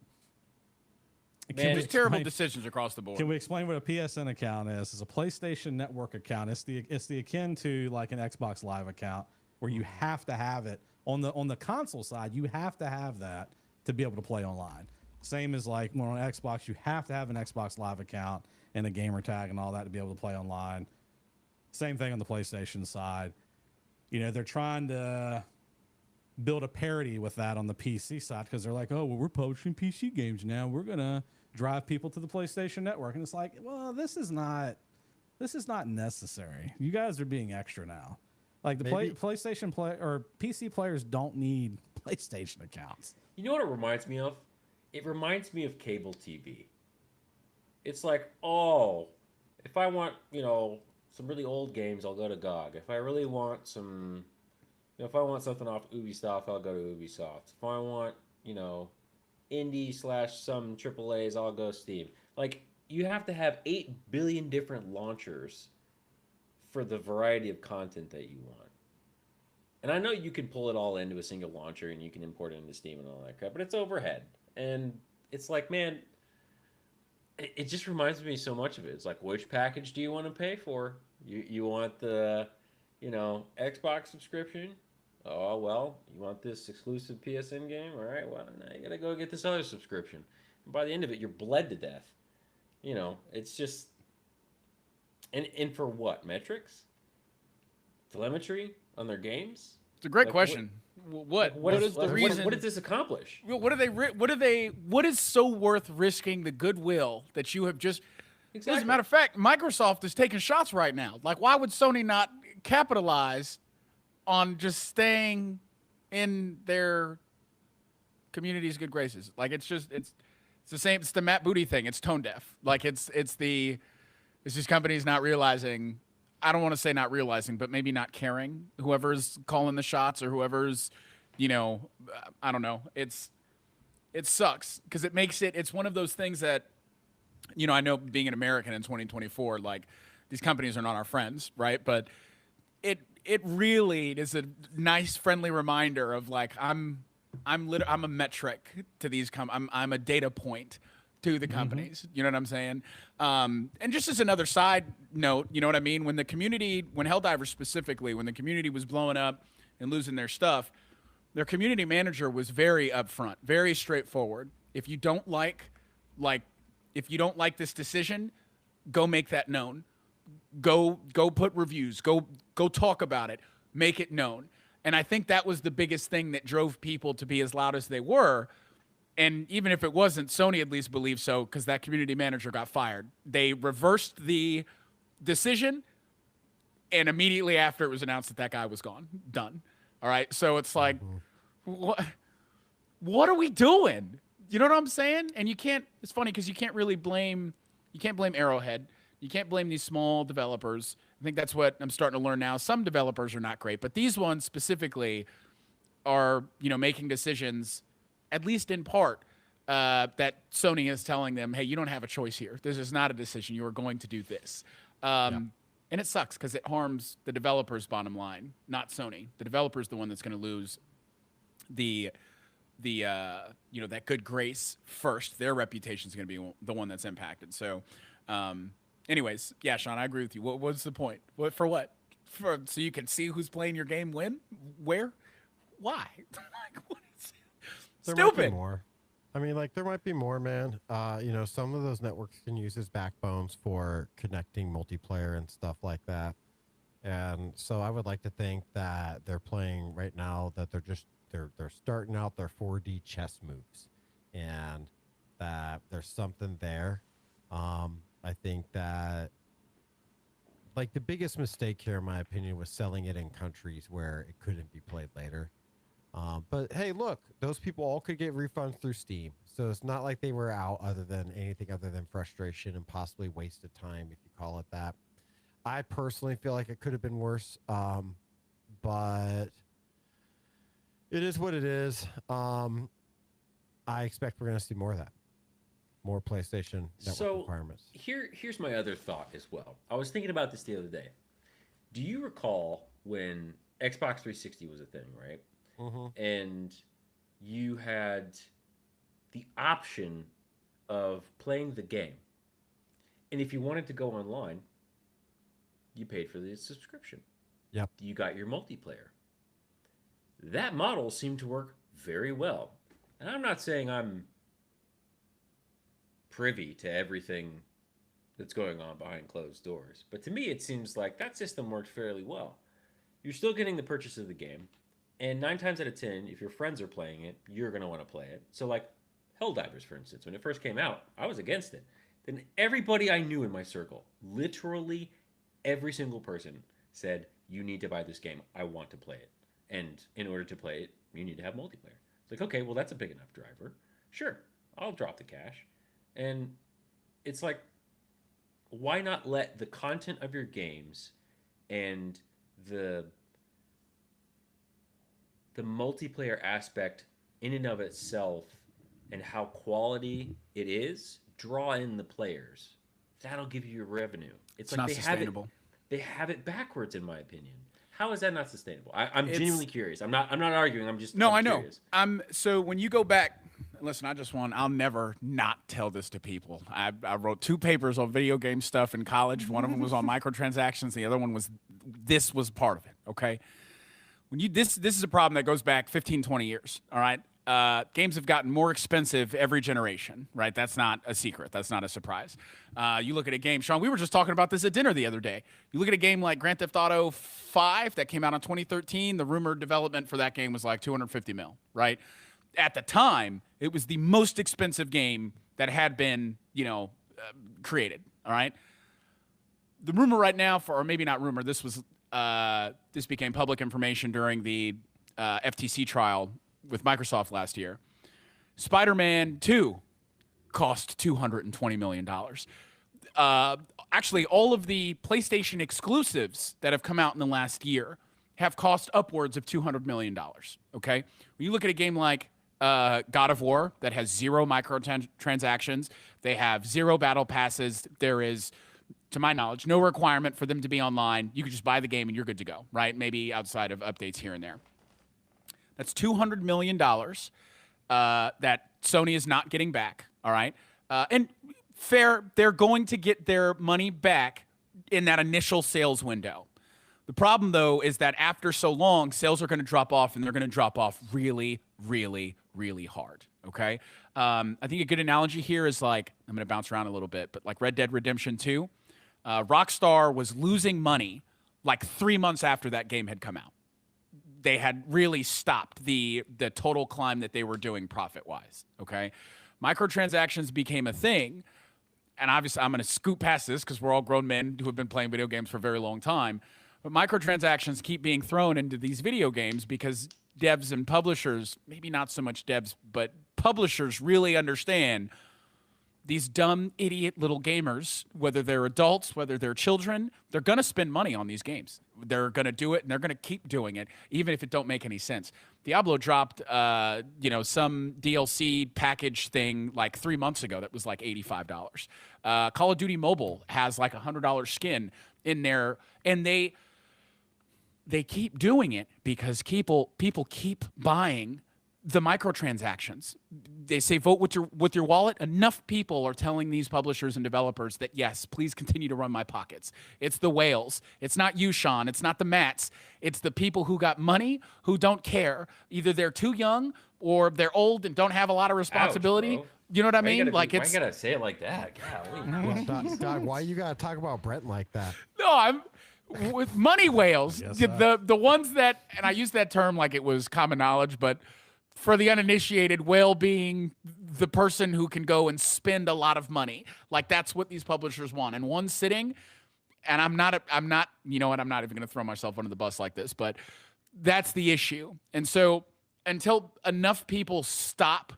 There's terrible decisions across the board. Can we explain what a PSN account is? It's a PlayStation Network account. It's the akin to like an Xbox Live account where you have to have it on the console side. You have to have that to be able to play online. Same as like when on Xbox, you have to have an Xbox Live account and a gamer tag and all that to be able to play online. Same thing on the PlayStation side. You know, they're trying to build a parity with that on the PC side because they're like, oh, well, we're publishing PC games now. We're going to drive people to the PlayStation Network. And it's like, well, this is not necessary. You guys are being extra now. Like the PlayStation play or PC players don't need PlayStation accounts. You know what it reminds me of? It reminds me of cable TV. It's like, oh, if I want, you know, some really old games, I'll go to GOG. If I really want some, you know, if I want something off Ubisoft, I'll go to Ubisoft. If I want, you know, indie / some AAAs, I'll go Steam. Like, you have to have 8 billion different launchers for the variety of content that you want. And I know you can pull it all into a single launcher and you can import it into Steam and all that crap, but it's overhead. And it's like, man, it just reminds me so much of it. It's like, which package do you want to pay for? You want the, you know, Xbox subscription? Oh, well, you want this exclusive PSN game? All right, well, now you got to go get this other subscription. And by the end of it, you're bled to death. You know, it's just... And for what? Metrics? Telemetry on their games? It's a great question. What is the reason? What does this accomplish? What is so worth risking the goodwill that you have just... Exactly. As a matter of fact, Microsoft is taking shots right now. Like, why would Sony not capitalize on just staying in their community's good graces? Like, it's the same. It's the Matt Booty thing. It's tone deaf. Like, it's these companies not realizing. I don't want to say not realizing, but maybe not caring. Whoever's calling the shots or whoever's, you know, I don't know. It sucks because it makes it. It's one of those things that, you know, I know being an American in 2024, like these companies are not our friends, right? But it really is a nice, friendly reminder of like I'm a metric to these I'm a data point to the companies. Mm-hmm. You know what I'm saying? And just as another side note, you know what I mean? When Helldivers specifically, when the community was blowing up and losing their stuff, their community manager was very upfront, very straightforward. If you don't like this decision, go make that known. Go put reviews. Go talk about it. Make it known. And I think that was the biggest thing that drove people to be as loud as they were. And even if it wasn't, Sony at least believed so because that community manager got fired. They reversed the decision And immediately after it was announced that guy was gone, done. All right. So it's like, what are we doing? You know what I'm saying? And you can't, it's funny because you can't blame Arrowhead. You can't blame these small developers. I think that's what I'm starting to learn now. Some developers are not great, but these ones specifically are, making decisions, at least in part, that Sony is telling them, hey, you don't have a choice here. This is not a decision. You are going to do this. And it sucks because it harms the developer's bottom line, not Sony. The developer's the one that's going to lose the that good grace first. Their reputation is going to be the one that's impacted. So, anyways, yeah, Sean, I agree with you. What's the point? For what? So you can see who's playing your game when? Where? Why? What is it? There might be Stupid. more. I mean, there might be more, man. Some of those networks can use as backbones for connecting multiplayer and stuff like that. And so I would like to think that they're playing right now, that they're starting out their 4D chess moves, and that there's something there. I think that the biggest mistake here, in my opinion, was selling it in countries where it couldn't be played later. But hey, look, those people all could get refunds through Steam. So it's not like they were out anything other than frustration and possibly wasted time, if you call it that. I personally feel like it could have been worse. But it is what it is. I expect we're going to see more of that. More PlayStation Network requirements. Here's my other thought as well. I was thinking about this the other day. Do you recall when Xbox 360 was a thing, right? Mm-hmm. And you had the option of playing the game. And if you wanted to go online, you paid for the subscription. Yep. You got your multiplayer. That model seemed to work very well. And I'm not saying I'm privy to everything that's going on behind closed doors, but to me it seems like that system worked fairly well. You're still getting the purchase of the game, and 9 times out of 10, if your friends are playing it, you're going to want to play it. So Helldivers, for instance, when it first came out, I was against it. Then everybody I knew in my circle, literally every single person, said, you need to buy this game. I want to play it. And in order to play it, you need to have multiplayer. It's okay, well, that's a big enough driver. Sure, I'll drop the cash. And it's why not let the content of your games and the multiplayer aspect in and of itself and how quality it is draw in the players? That'll give you your revenue. It's not sustainable. They have it backwards, in my opinion. How is that not sustainable? I'm genuinely curious. I'm not arguing. I'm curious. I know. So when you go back, listen, I'll never not tell this to people. I wrote 2 papers on video game stuff in college. One of them was on microtransactions. The other one was part of it. Okay. This is a problem that goes back 15, 20 years. All right. Games have gotten more expensive every generation, right? That's not a secret. That's not a surprise. You look at a game, Sean, we were just talking about this at dinner the other day. You look at a game like Grand Theft Auto 5 that came out in 2013. The rumored development for that game was like $250 million, right? At the time, it was the most expensive game that had been, created, all right? The rumor right now or maybe not rumor, this became public information during the FTC trial with Microsoft last year. Spider-Man 2 cost $220 million. Actually, all of the PlayStation exclusives that have come out in the last year have cost upwards of $200 million, okay? When you look at a game like God of War that has 0 microtransactions, they have 0 battle passes, there is, to my knowledge, no requirement for them to be online. You can just buy the game and you're good to go, right? Maybe outside of updates here and there. That's $200 million that Sony is not getting back, all right? And fair, they're going to get their money back in that initial sales window. The problem, though, is that after so long, sales are going to drop off, and they're going to drop off really, really, really hard, okay? I think a good analogy here is I'm going to bounce around a little bit, but Red Dead Redemption 2, Rockstar was losing money 3 months after that game had come out. They had really stopped the total climb that they were doing profit-wise, okay? Microtransactions became a thing, and obviously I'm going to scoot past this because we're all grown men who have been playing video games for a very long time. But microtransactions keep being thrown into these video games because devs and publishers, maybe not so much devs, but publishers really understand these dumb, idiot little gamers, whether they're adults, whether they're children, they're going to spend money on these games. They're going to do it, and they're going to keep doing it, even if it don't make any sense. Diablo dropped, some DLC package thing like 3 months ago that was like $85. Call of Duty Mobile has like $100 skin in there, and they keep doing it because people keep buying the microtransactions. They say vote with your wallet. Enough people are telling these publishers and developers that yes, please continue to run my pockets. It's the whales. It's not you, Sean. It's not the Matts. It's the people who got money who don't care. Either they're too young or they're old and don't have a lot of responsibility. Ouch, you know what I mean? Why you gotta say it like that? Golly. God, why you gotta talk about Brent like that? No, I'm with money whales. Yes, the ones that, and I use that term like it was common knowledge, but for the uninitiated, whale being the person who can go and spend a lot of money. Like that's what these publishers want. In one sitting, and I'm not, you know what, I'm not even going to throw myself under the bus like this, but that's the issue. And so until enough people stop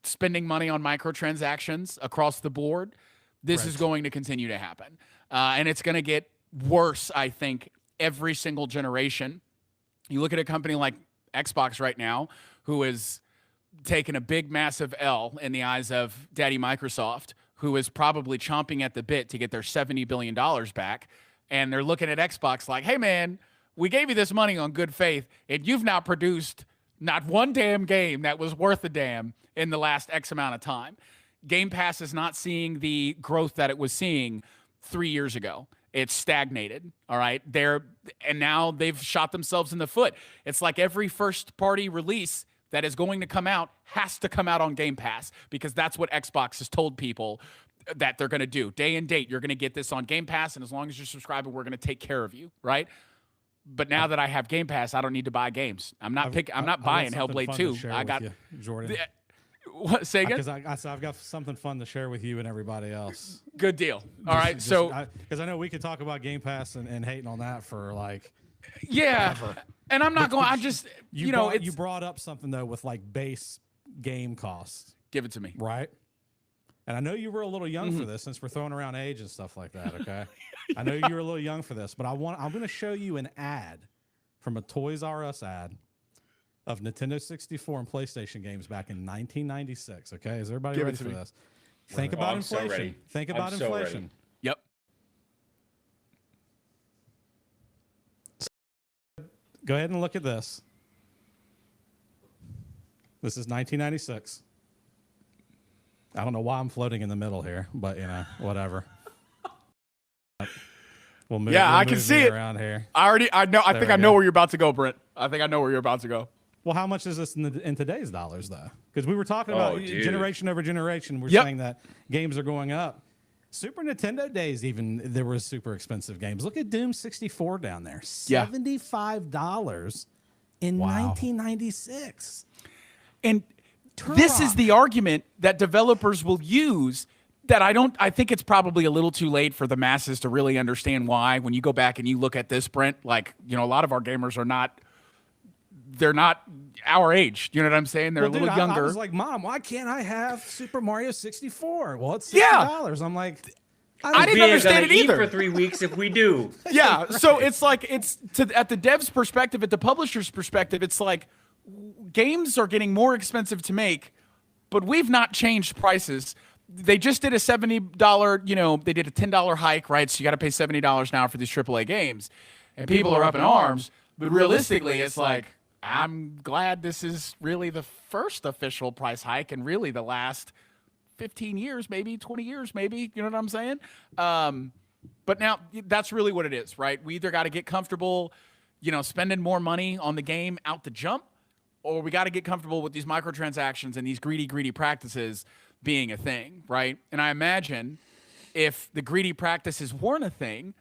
spending money on microtransactions across the board, this is going to continue to happen. And it's going to get worse, I think, every single generation. You look at a company like Xbox right now, who is taking a big, massive L in the eyes of Daddy Microsoft, who is probably chomping at the bit to get their $70 billion back. And they're looking at Xbox like, hey, man, we gave you this money on good faith, and you've now produced not one damn game that was worth a damn in the last X amount of time. Game Pass is not seeing the growth that it was seeing 3 years ago. It's stagnated, all right? And now they've shot themselves in the foot. It's like every first-party release that is going to come out has to come out on Game Pass because that's what Xbox has told people that they're going to do. Day and date, you're going to get this on Game Pass, and as long as you're subscribing, we're going to take care of you, right? But now that I have Game Pass, I don't need to buy games. I'm not buying Hellblade 2. I got you, Jordan. What, say again? Because I've got something fun to share with you and everybody else. Good deal. All right, because I know we could talk about Game Pass and hating on that for like. Yeah, forever. And I'm not going. I just you brought up something though with like base game costs. Give it to me. Right. And I know you were a little young for this since we're throwing around age and stuff like that. Okay. I know you were a little young for this, but I'm going to show you an ad from a Toys R Us ad of Nintendo 64 and PlayStation games back in 1996. Okay, is everybody ready for this? Think about inflation. Think about inflation. Yep. Go ahead and look at this. This is 1996. I don't know why I'm floating in the middle here, but whatever. I can see it around here. I know. I think I know where you're about to go, Brent. I think I know where you're about to go. Well, how much is this in today's dollars, though? Because we were talking about generation over generation. We're saying that games are going up. Super Nintendo days, even there were super expensive games. Look at Doom 64 down there, $75 in 1996. And this is the argument that developers will use. That I think it's probably a little too late for the masses to really understand why. When you go back and you look at this, Brent, like, a lot of our gamers are not, they're not our age. You know what I'm saying? They're a little younger. I was like, Mom, why can't I have Super Mario 64? Well, it's $60. I'm like, I didn't understand it either. For 3 weeks if we do. Yeah. So it's like, at the dev's perspective, at the publisher's perspective, it's like games are getting more expensive to make, but we've not changed prices. They just did a $70, they did a $10 hike, right? So you got to pay $70 now for these AAA games. And people are up in arms. But realistically, it's like, I'm glad this is really the first official price hike and really the last 15 years, maybe 20 years, maybe. You know what I'm saying? But now that's really what it is, right? We either got to get comfortable, spending more money on the game out the jump, or we got to get comfortable with these microtransactions and these greedy practices being a thing, right? And I imagine if the greedy practices weren't a thing,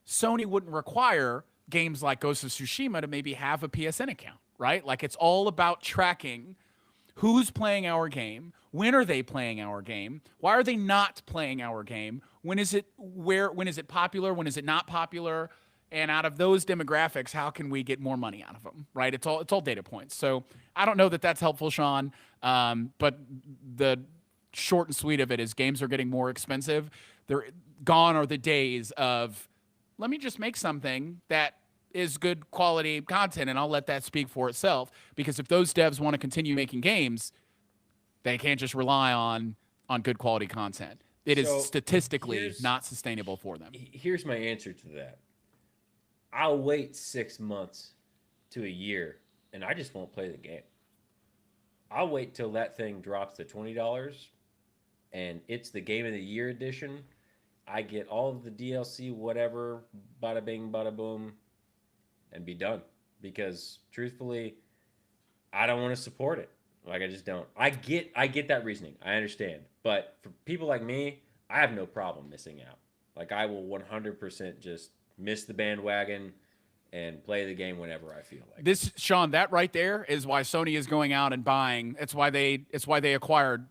Sony wouldn't require games like Ghost of Tsushima to maybe have a PSN account, right? Like it's all about tracking who's playing our game, when are they playing our game, why are they not playing our game, when is it popular, when is it not popular, And out of those demographics, how can we get more money out of them, right? It's all data points. So I don't know that that's helpful, Sean. But the short and sweet of it is games are getting more expensive. They're gone are the days of, let me just make something that is good quality content and I'll let that speak for itself. Because if those devs want to continue making games, they can't just rely on good quality content. It is statistically not sustainable for them. Here's my answer to that. I'll wait 6 months to a year, and I just won't play the game. I'll wait till that thing drops to $20, and it's the Game of the Year edition. I get all of the DLC, whatever, bada bing, bada boom, and be done. Because, truthfully, I don't want to support it. Like, I just don't. I get that reasoning. I understand. But for people like me, I have no problem missing out. Like, I will 100% just miss the bandwagon and play the game whenever I feel like. This, Sean, that right there is why Sony is going out and buying. It's why they acquired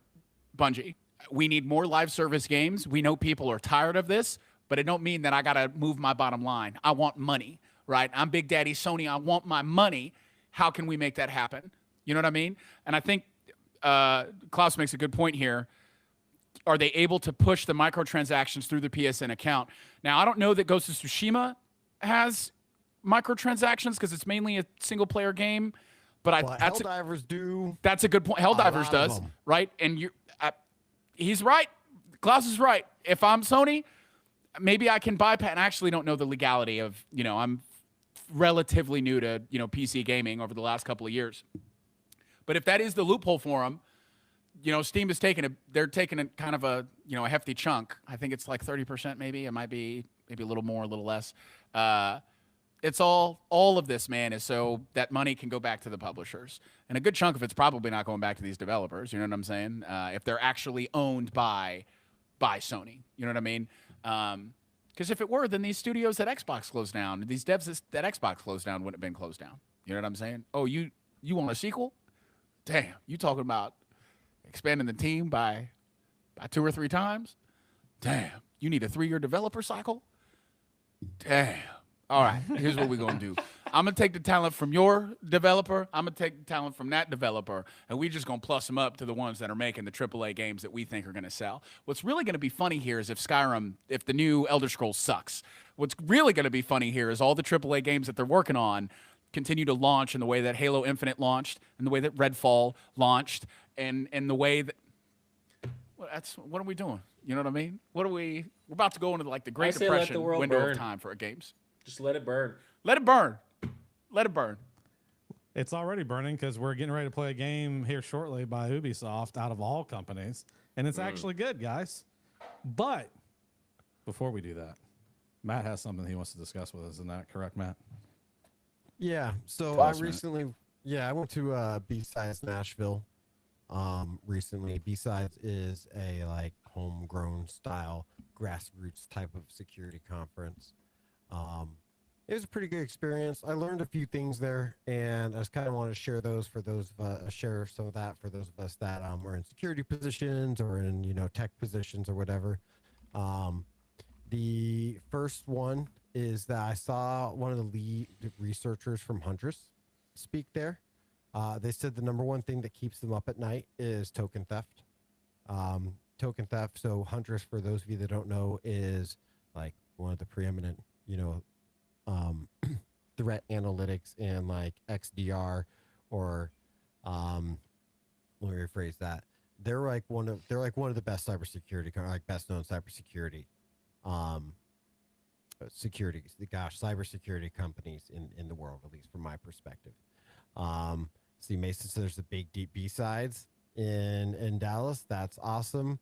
Bungie. We need more live service games. We know people are tired of this, but it don't mean that I got to move my bottom line. I want money, right? I'm Big Daddy Sony. I want my money. How can we make that happen? You know what I mean? And I think Klaus makes a good point here. Are they able to push the microtransactions through the PSN account? Now, I don't know that Ghost of Tsushima has microtransactions because it's mainly a single-player game. But Helldivers do. That's a good point. Helldivers does, right? And he's right. Klaus is right. If I'm Sony, maybe I can bypass. And I actually don't know the legality of, I'm relatively new to, PC gaming over the last couple of years. But if that is the loophole for them, Steam is they're taking a kind of a hefty chunk. I think it's like 30% maybe. It might be maybe a little more, a little less. It's all of this, man, is so that money can go back to the publishers. And a good chunk of it's probably not going back to these developers. You know what I'm saying? If they're actually owned by Sony. You know what I mean? Because if it were, then these studios at Xbox closed down. These devs that Xbox closed down wouldn't have been closed down. You know what I'm saying? Oh, you want a sequel? Damn, you talking about expanding the team by 2 or 3 times? Damn, you need a 3-year developer cycle? Damn. All right, here's what we're going to do. I'm going to take the talent from your developer. I'm going to take the talent from that developer, and we're just going to plus them up to the ones that are making the AAA games that we think are going to sell. What's really going to be funny here is if the new Elder Scrolls sucks. What's really going to be funny here is all the AAA games that they're working on continue to launch in the way that Halo Infinite launched, and the way that Redfall launched, and the way that what are we doing? You know what I mean? We're about to go into like the Great Depression window of time for games. Just let it burn. Let it burn. Let it burn. It's already burning because we're getting ready to play a game here shortly by Ubisoft out of all companies, and it's actually good, guys. But before we do that, Matt has something he wants to discuss with us. Isn't that correct, Matt? Yeah. So I went to B-Sides Nashville recently. B-Sides is a like homegrown style grassroots type of security conference. It was a pretty good experience. I learned a few things there, and I just kind of want to share those for those share some of that for those of us that are in security positions or in tech positions or whatever. The first one is that I saw one of the lead researchers from Huntress speak there. They said the number one thing that keeps them up at night is token theft. Token theft. So Huntress, for those of you that don't know, is like one of the preeminent threat analytics and like XDR or let me rephrase that. They're like one of the best cybersecurity, like best known cybersecurity cybersecurity companies in the world, at least from my perspective. See, Mason says there's a big deep B-Sides in Dallas. That's awesome.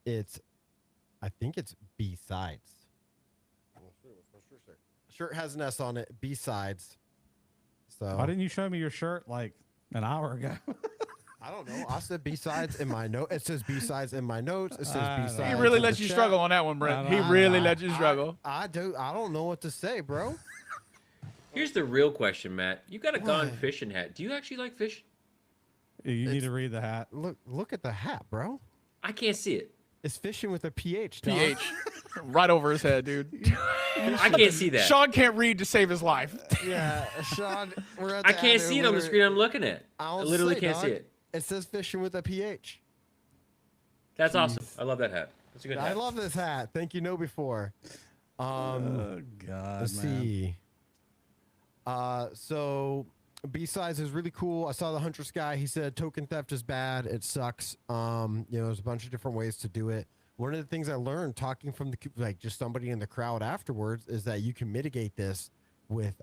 I think it's B-Sides. Shirt has an S on it. B-Sides. So why didn't you show me your shirt like an hour ago? I don't know. I said B-Sides in my note. It says B-Sides in my notes. It says B-Sides. He really let you struggle on that one, Brent. He really let you struggle. I don't know what to say, bro. Here's the real question, Matt. You got a gone fishing hat. Do you actually like fishing? You need to read the hat. Look at the hat, bro. I can't see it. It's fishing with a PH. Dog. PH. Right over his head, dude. I can't see that. Sean can't read to save his life. Yeah, Sean. We're at I can't see it on the screen I'm looking at. I literally can't see it. It says fishing with a PH. That's awesome. I love that hat. That's a good hat. I love this hat. Thank you, Know Before. Oh God, Let's man. see. So B-Sides is really cool. I saw the Huntress guy. He said token theft is bad. It sucks. There's a bunch of different ways to do it. One of the things I learned talking from just somebody in the crowd afterwards is that you can mitigate this with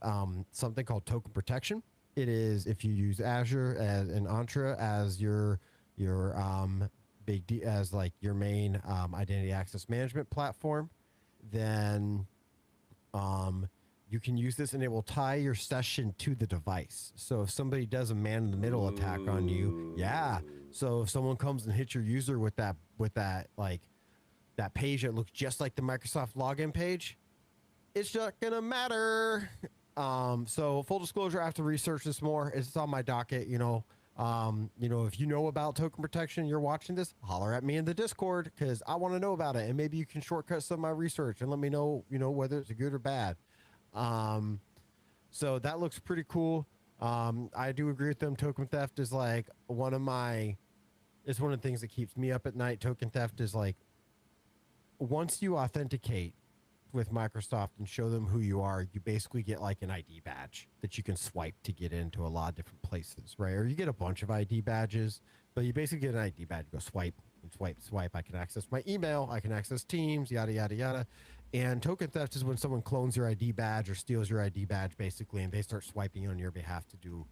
something called token protection. It is if you use Azure and Entra as your as like your main identity access management platform, then you can use this and it will tie your session to the device. So if somebody does a man-in-the-middle attack on you, so if someone comes and hits your user with that that page that looks just like the Microsoft login page, it's not gonna matter. So full disclosure, I have to research this more. It's on my docket. If you know about token protection, you're watching this, holler at me in the Discord because I want to know about it, and maybe you can shortcut some of my research and let me know, whether it's good or bad. So that looks pretty cool. I do agree with them. Token theft is like it's one of the things that keeps me up at night. Token theft is like, once you authenticate with Microsoft and show them who you are, you basically get like an ID badge that you can swipe to get into a lot of different places, right? Or you get a bunch of ID badges, but you basically get an ID badge. You go swipe and swipe, swipe. I can access my email. I can access Teams, yada, yada, yada. And token theft is when someone clones your ID badge or steals your ID badge, basically, and they start swiping on your behalf to do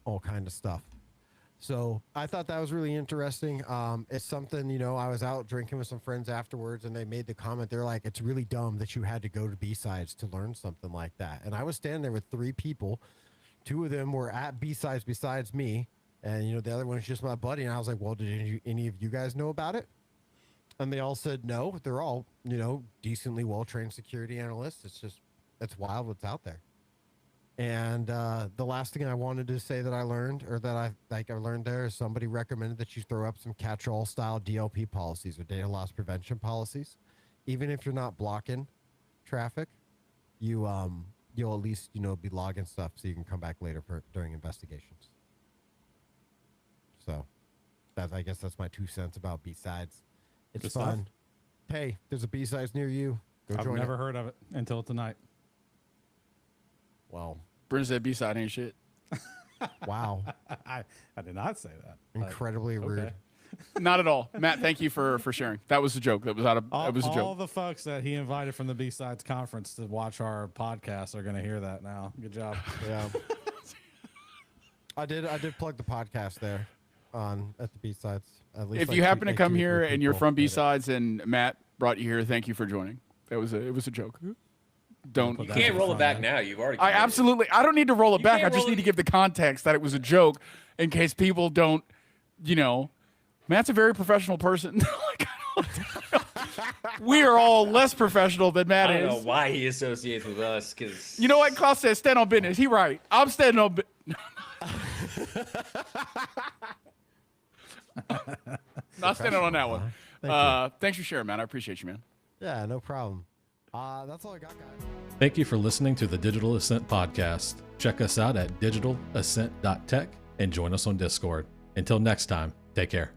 all kind of stuff. So I thought that was really interesting. It's something, I was out drinking with some friends afterwards and they made the comment. They're like, it's really dumb that you had to go to B-Sides to learn something like that. And I was standing there with 3 people. 2 of them were at B-Sides besides me. And, the other one was just my buddy. And I was like, well, did any of you guys know about it? And they all said no. They're all, decently well-trained security analysts. It's wild what's out there. And the last thing I wanted to say that I learned, or that I learned there, is somebody recommended that you throw up some catch-all style DLP policies or data loss prevention policies. Even if you're not blocking traffic, you'll at least be logging stuff so you can come back later during investigations. So I guess that's my 2 cents about B-Sides. It's Good fun. stuff. Hey, there's a B-Sides near you. Go I've join never it. heard of it until tonight. Well, Bryn said B-side ain't shit. wow. I did not say that. but Incredibly rude. okay. Not at all. Matt, thank you for sharing. That was a joke. That was that was a All joke. the folks that he invited from the B-Sides conference to watch our podcast are going to hear that now. Good job. Yeah. I did plug the podcast there at the B-Sides. At least If you happen to come here and you're from B-Sides and Matt brought you here, thank you for joining. It was a joke. Don't. put You that can't in roll it front, back man. now. You've already. I committed. absolutely. I don't need to roll it You back. I can't just roll need to it- give the context that it was a joke in case people don't. Matt's a very professional person. Like, we are all less professional than Matt I don't know is. why he associates with us, because You know what? Klaus says stand on business. He right. I'm standing on. Not standing on that one. Thanks for sharing, man. I appreciate you, man. Yeah, no problem. That's all I got, guys. Thank you for listening to the Digital Ascent podcast. Check us out at digitalascent.tech and join us on Discord. Until next time, take care.